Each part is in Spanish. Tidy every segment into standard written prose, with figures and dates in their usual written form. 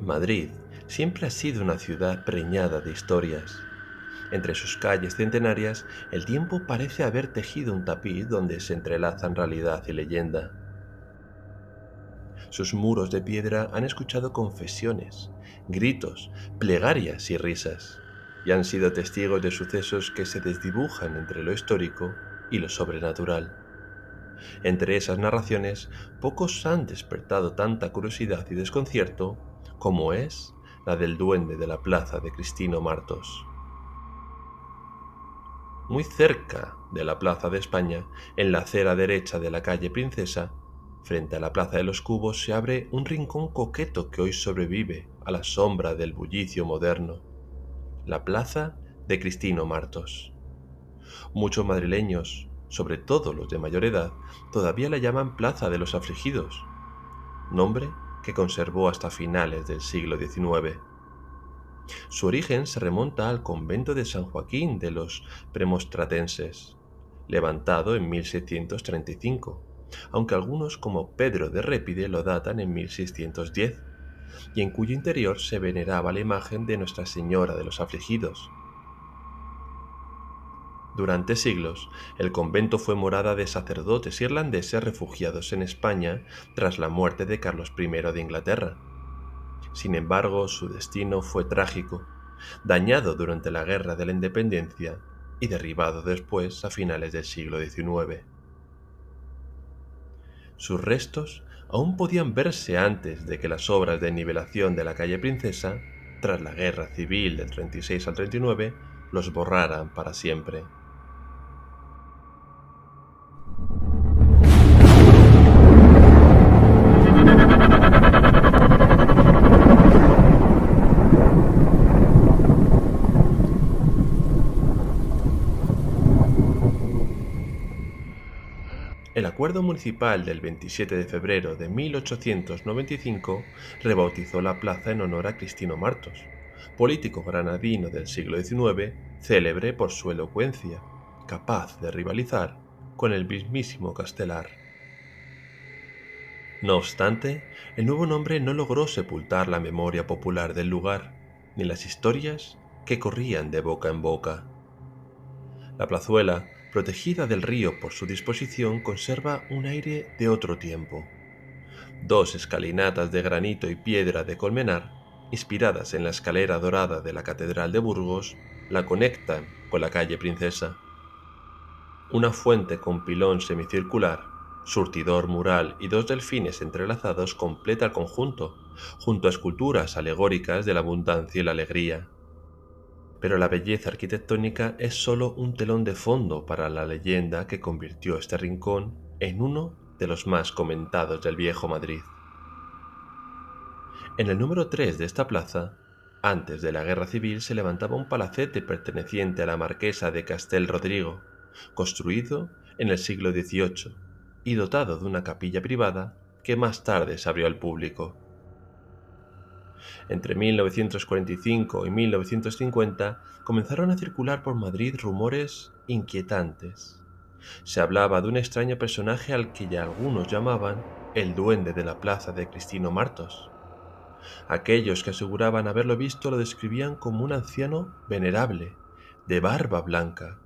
Madrid siempre ha sido una ciudad preñada de historias. Entre sus calles centenarias, el tiempo parece haber tejido un tapiz donde se entrelazan realidad y leyenda. Sus muros de piedra han escuchado confesiones, gritos, plegarias y risas, y han sido testigos de sucesos que se desdibujan entre lo histórico y lo sobrenatural. Entre esas narraciones, pocos han despertado tanta curiosidad y desconcierto como es la del duende de la plaza de Cristino Martos. Muy cerca de la Plaza de España, en la acera derecha de la calle Princesa, frente a la Plaza de los Cubos, se abre un rincón coqueto que hoy sobrevive a la sombra del bullicio moderno, la Plaza de Cristino Martos. Muchos madrileños, sobre todo los de mayor edad, todavía la llaman Plaza de los Afligidos, nombre que conservó hasta finales del siglo XIX. Su origen se remonta al convento de San Joaquín de los Premonstratenses, levantado en 1635, aunque algunos como Pedro de Répide lo datan en 1610, y en cuyo interior se veneraba la imagen de Nuestra Señora de los Afligidos. Durante siglos, el convento fue morada de sacerdotes irlandeses refugiados en España tras la muerte de Carlos I de Inglaterra. Sin embargo, su destino fue trágico, dañado durante la Guerra de la Independencia y derribado después a finales del siglo XIX. Sus restos aún podían verse antes de que las obras de nivelación de la calle Princesa, tras la Guerra Civil del 36 al 39, los borraran para siempre. El acuerdo municipal del 27 de febrero de 1895 rebautizó la plaza en honor a Cristino Martos, político granadino del siglo XIX, célebre por su elocuencia, capaz de rivalizar con el mismísimo Castelar. No obstante, el nuevo nombre no logró sepultar la memoria popular del lugar, ni las historias que corrían de boca en boca. La plazuela, protegida del río por su disposición, conserva un aire de otro tiempo. Dos escalinatas de granito y piedra de Colmenar, inspiradas en la escalera dorada de la Catedral de Burgos, la conectan con la calle Princesa. Una fuente con pilón semicircular, surtidor mural y dos delfines entrelazados completa el conjunto, junto a esculturas alegóricas de la abundancia y la alegría. Pero la belleza arquitectónica es solo un telón de fondo para la leyenda que convirtió este rincón en uno de los más comentados del viejo Madrid. En el número 3 de esta plaza, antes de la Guerra Civil, se levantaba un palacete perteneciente a la marquesa de Castel Rodrigo, construido en el siglo XVIII y dotado de una capilla privada que más tarde se abrió al público. Entre 1945 y 1950 comenzaron a circular por Madrid rumores inquietantes. Se hablaba de un extraño personaje al que ya algunos llamaban el duende de la plaza de Cristino Martos. Aquellos que aseguraban haberlo visto lo describían como un anciano venerable, de barba blanca,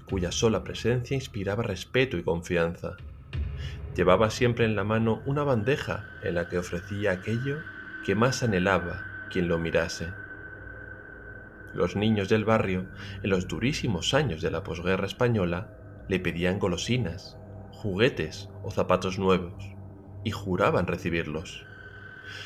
cuya sola presencia inspiraba respeto y confianza. Llevaba siempre en la mano una bandeja en la que ofrecía aquello que más anhelaba quien lo mirase. Los niños del barrio, en los durísimos años de la posguerra española, le pedían golosinas, juguetes o zapatos nuevos, y juraban recibirlos.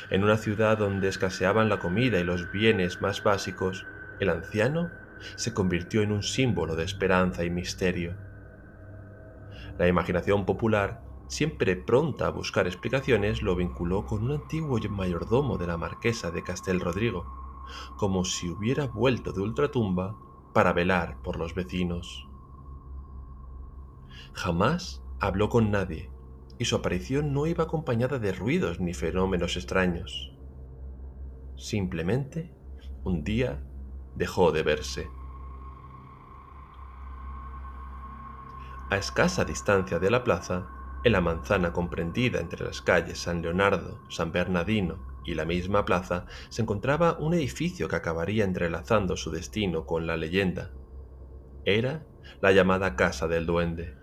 En una ciudad donde escaseaban la comida y los bienes más básicos, el anciano se convirtió en un símbolo de esperanza y misterio. La imaginación popular, siempre pronta a buscar explicaciones, lo vinculó con un antiguo mayordomo de la marquesa de Castel Rodrigo, como si hubiera vuelto de ultratumba para velar por los vecinos. Jamás habló con nadie, y su aparición no iba acompañada de ruidos ni fenómenos extraños. Simplemente, un día dejó de verse. A escasa distancia de la plaza, en la manzana comprendida entre las calles San Leonardo, San Bernardino y la misma plaza se encontraba un edificio que acabaría entrelazando su destino con la leyenda. Era la llamada Casa del Duende.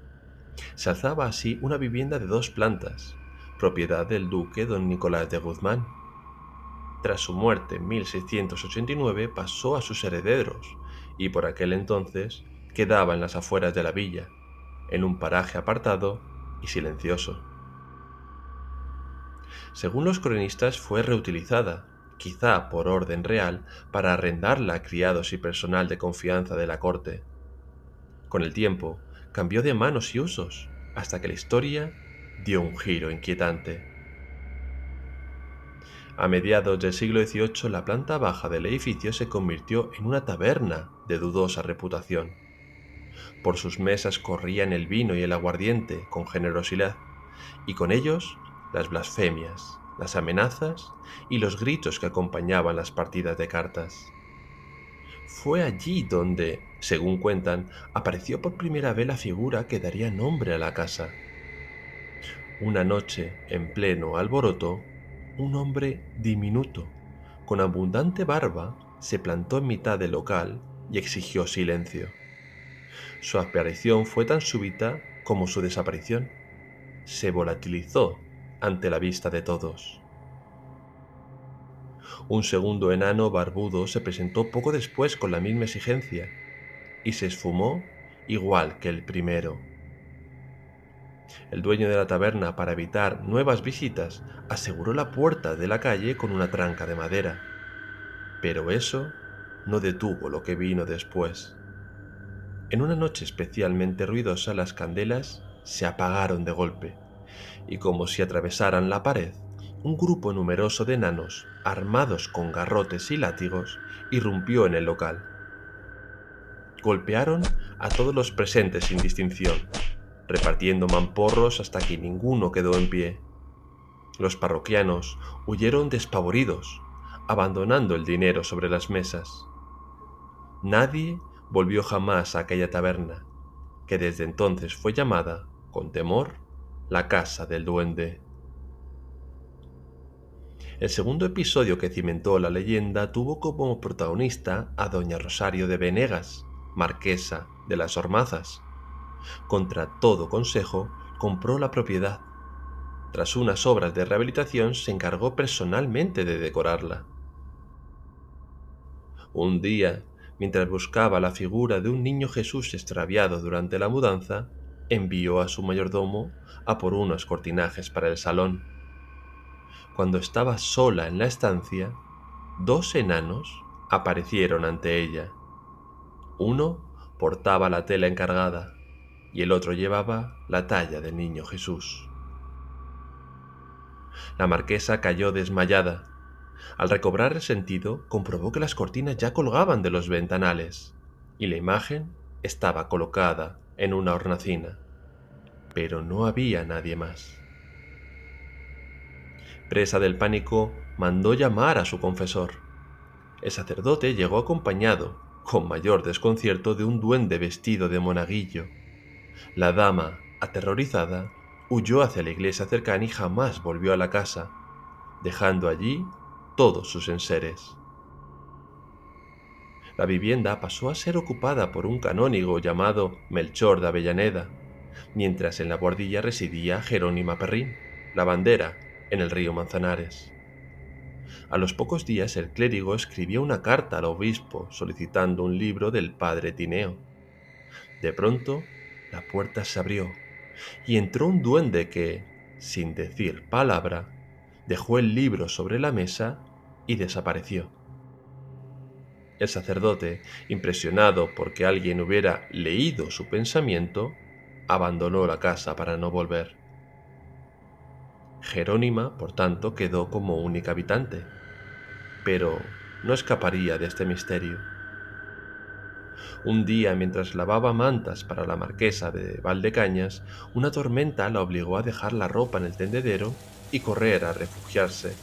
Se alzaba así una vivienda de 2 plantas, propiedad del duque don Nicolás de Guzmán. Tras su muerte en 1689 pasó a sus herederos y por aquel entonces quedaba en las afueras de la villa, en un paraje apartado y silencioso. Según los cronistas fue reutilizada, quizá por orden real, para arrendarla a criados y personal de confianza de la corte. Con el tiempo, cambió de manos y usos, hasta que la historia dio un giro inquietante. A mediados del siglo XVIII, la planta baja del edificio se convirtió en una taberna de dudosa reputación. Por sus mesas corrían el vino y el aguardiente con generosidad, y con ellos las blasfemias, las amenazas y los gritos que acompañaban las partidas de cartas. Fue allí donde, según cuentan, apareció por primera vez la figura que daría nombre a la casa. Una noche, en pleno alboroto, un hombre diminuto, con abundante barba, se plantó en mitad del local y exigió silencio. Su aparición fue tan súbita como su desaparición. Se volatilizó ante la vista de todos. Un segundo enano barbudo se presentó poco después con la misma exigencia y se esfumó igual que el primero. El dueño de la taberna, para evitar nuevas visitas, aseguró la puerta de la calle con una tranca de madera. Pero eso no detuvo lo que vino después. En una noche especialmente ruidosa, las candelas se apagaron de golpe, y como si atravesaran la pared, un grupo numeroso de enanos, armados con garrotes y látigos, irrumpió en el local. Golpearon a todos los presentes sin distinción, repartiendo mamporros hasta que ninguno quedó en pie. Los parroquianos huyeron despavoridos, abandonando el dinero sobre las mesas. Nadie volvió jamás a aquella taberna, que desde entonces fue llamada, con temor, la Casa del Duende. El segundo episodio que cimentó la leyenda tuvo como protagonista a doña Rosario de Venegas, marquesa de las Ormazas. Contra todo consejo, compró la propiedad. Tras unas obras de rehabilitación, se encargó personalmente de decorarla. Un día, mientras buscaba la figura de un niño Jesús extraviado durante la mudanza, envió a su mayordomo a por unos cortinajes para el salón. Cuando estaba sola en la estancia, 2 enanos aparecieron ante ella. Uno portaba la tela encargada y el otro llevaba la talla del niño Jesús. La marquesa cayó desmayada. Al recobrar el sentido, comprobó que las cortinas ya colgaban de los ventanales y la imagen estaba colocada en una hornacina, pero no había nadie más. Presa del pánico, mandó llamar a su confesor. El sacerdote llegó acompañado, con mayor desconcierto, de un duende vestido de monaguillo. La dama, aterrorizada, huyó hacia la iglesia cercana y jamás volvió a la casa, dejando allí todos sus enseres. La vivienda pasó a ser ocupada por un canónigo llamado Melchor de Avellaneda, mientras en la Boardilla residía Jerónima Perrín, lavandera, en el río Manzanares. A los pocos días el clérigo escribió una carta al obispo solicitando un libro del padre Tineo. De pronto, la puerta se abrió y entró un duende que, sin decir palabra, dejó el libro sobre la mesa y desapareció. El sacerdote, impresionado porque alguien hubiera leído su pensamiento, abandonó la casa para no volver. Jerónima, por tanto, quedó como única habitante, pero no escaparía de este misterio. Un día, mientras lavaba mantas para la marquesa de Valdecañas, una tormenta la obligó a dejar la ropa en el tendedero y correr a refugiarse.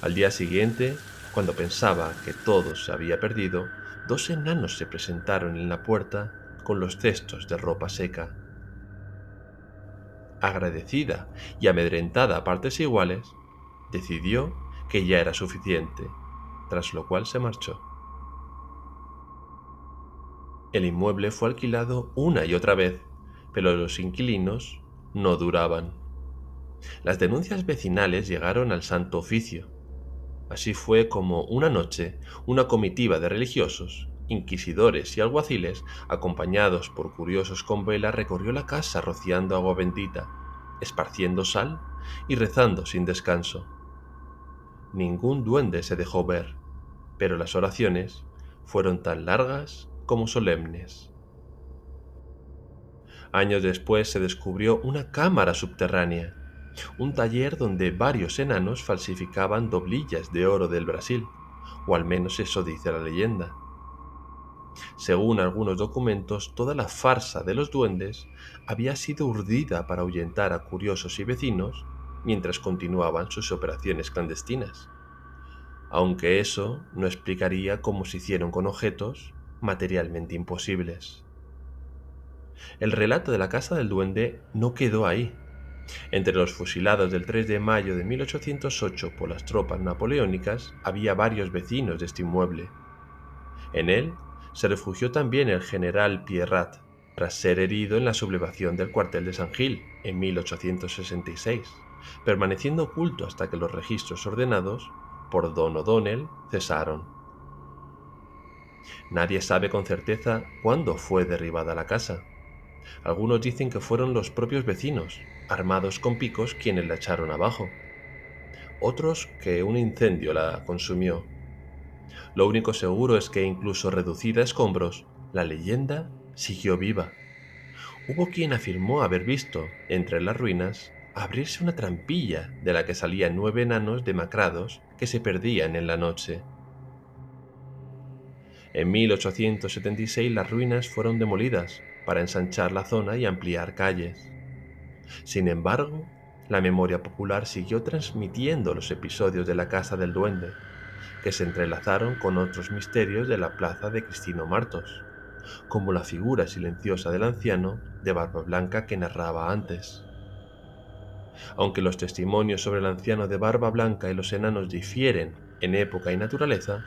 Al día siguiente, cuando pensaba que todo se había perdido, 2 enanos se presentaron en la puerta con los cestos de ropa seca. Agradecida y amedrentada a partes iguales, decidió que ya era suficiente, tras lo cual se marchó. El inmueble fue alquilado una y otra vez, pero los inquilinos no duraban. Las denuncias vecinales llegaron al Santo Oficio. Así fue como una noche una comitiva de religiosos, inquisidores y alguaciles, acompañados por curiosos con vela, recorrió la casa rociando agua bendita, esparciendo sal y rezando sin descanso. Ningún duende se dejó ver, pero las oraciones fueron tan largas como solemnes. Años después se descubrió una cámara subterránea, un taller donde varios enanos falsificaban doblillas de oro del Brasil, o al menos eso dice la leyenda. Según algunos documentos, toda la farsa de los duendes había sido urdida para ahuyentar a curiosos y vecinos mientras continuaban sus operaciones clandestinas, aunque eso no explicaría cómo se hicieron con objetos materialmente imposibles. El relato de la casa del duende no quedó ahí. Entre los fusilados del 3 de mayo de 1808 por las tropas napoleónicas había varios vecinos de este inmueble. En él se refugió también el general Pierrat, tras ser herido en la sublevación del cuartel de San Gil en 1866, permaneciendo oculto hasta que los registros ordenados por Don O'Donnell cesaron. Nadie sabe con certeza cuándo fue derribada la casa. Algunos dicen que fueron los propios vecinos, armados con picos, quienes la echaron abajo. Otros que un incendio la consumió. Lo único seguro es que, incluso reducida a escombros, la leyenda siguió viva. Hubo quien afirmó haber visto, entre las ruinas, abrirse una trampilla de la que salían 9 enanos demacrados que se perdían en la noche. En 1876 las ruinas fueron demolidas para ensanchar la zona y ampliar calles. Sin embargo, la memoria popular siguió transmitiendo los episodios de la Casa del Duende, que se entrelazaron con otros misterios de la plaza de Cristino Martos, como la figura silenciosa del anciano de barba blanca que narraba antes. Aunque los testimonios sobre el anciano de barba blanca y los enanos difieren en época y naturaleza,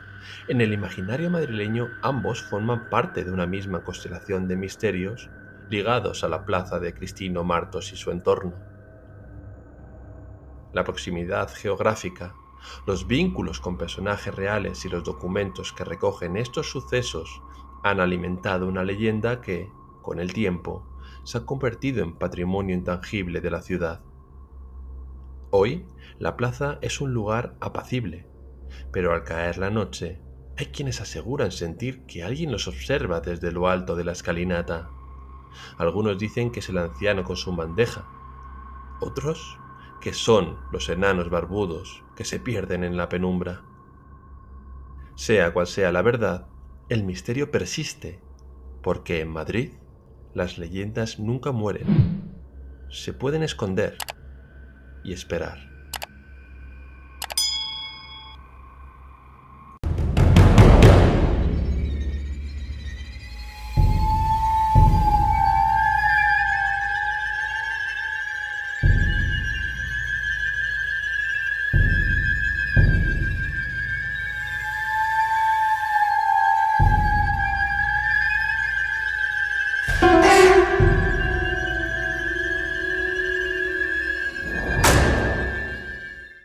en el imaginario madrileño ambos forman parte de una misma constelación de misterios ligados a la plaza de Cristino Martos y su entorno. La proximidad geográfica, los vínculos con personajes reales y los documentos que recogen estos sucesos han alimentado una leyenda que, con el tiempo, se ha convertido en patrimonio intangible de la ciudad. Hoy, la plaza es un lugar apacible, pero al caer la noche, hay quienes aseguran sentir que alguien los observa desde lo alto de la escalinata. Algunos dicen que es el anciano con su bandeja, otros que son los enanos barbudos que se pierden en la penumbra. Sea cual sea la verdad, el misterio persiste, porque en Madrid las leyendas nunca mueren, se pueden esconder y esperar.